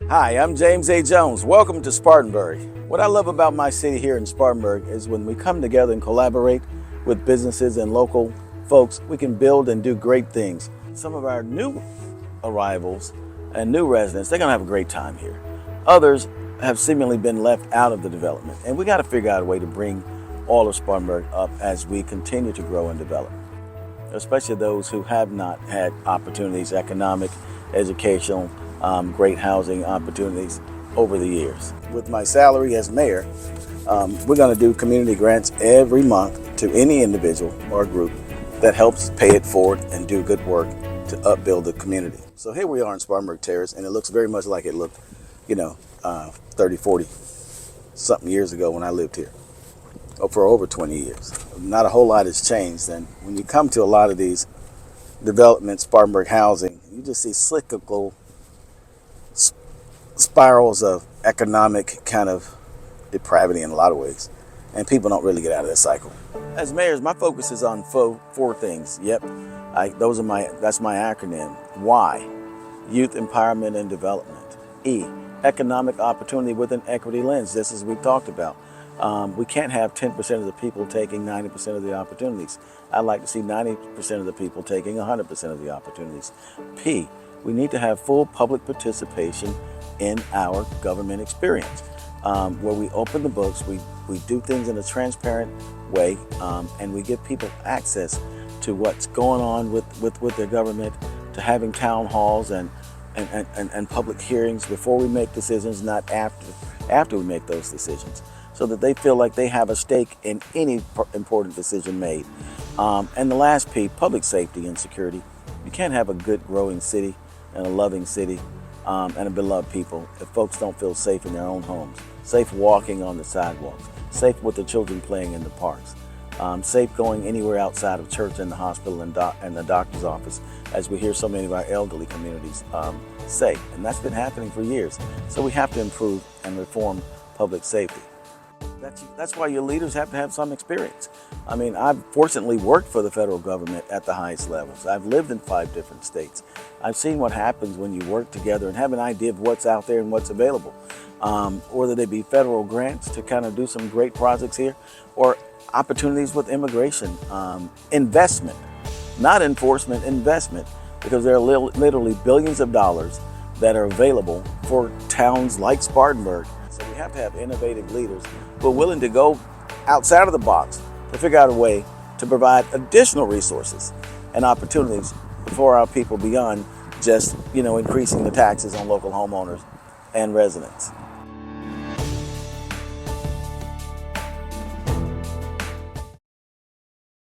Hi, I'm James A. Jones. Welcome to Spartanburg. What I love about my city here in Spartanburg is when we come together and collaborate with businesses and local folks, we can build and do great things. Some of our new arrivals and new residents, they're going to have a great time here. Others have seemingly been left out of the development, and we got to figure out a way to bring all of Spartanburg up as we continue to grow and develop, especially those who have not had opportunities, economic, educational, great housing opportunities over the years. With my salary as mayor, we're going to do community grants every month to any individual or group that helps pay it forward and do good work to upbuild the community. So here we are in Spartanburg Terrace, and it looks very much like it looked, 30, 40 something years ago when I lived here. For over 20 years. Not a whole lot has changed, and when you come to a lot of these developments, Spartanburg housing, you just see cyclical spirals of economic kind of depravity in a lot of ways, and people don't really get out of that cycle. As mayors, my focus is on four things. That's my acronym. Y, youth empowerment and development. E, economic opportunity with an equity lens, just as we've talked about. We can't have 10% of the people taking 90% of the opportunities. I'd like to see 90% of the people taking 100% of the opportunities. P, we need to have full public participation in our government experience, where we open the books, we do things in a transparent way, and we give people access to what's going on with their government, to having town halls and public hearings before we make decisions, not after we make those decisions, so that they feel like they have a stake in any important decision made. And the last P, public safety and security. You can't have a good growing city and a loving city and a beloved people if folks don't feel safe in their own homes, safe walking on the sidewalks, safe with the children playing in the parks, safe going anywhere outside of church and the hospital and the doctor's office, as we hear so many of our elderly communities say. And that's been happening for years. So we have to improve and reform public safety. That's why your leaders have to have some experience. I mean, I've fortunately worked for the federal government at the highest levels. I've lived in 5 different states. I've seen what happens when you work together and have an idea of what's out there and what's available. Whether they be federal grants to kind of do some great projects here, or opportunities with immigration, investment, not enforcement, investment, because there are literally billions of dollars that are available for towns like Spartanburg. So we have to have innovative leaders who are willing to go outside of the box to figure out a way to provide additional resources and opportunities for our people beyond just, increasing the taxes on local homeowners and residents.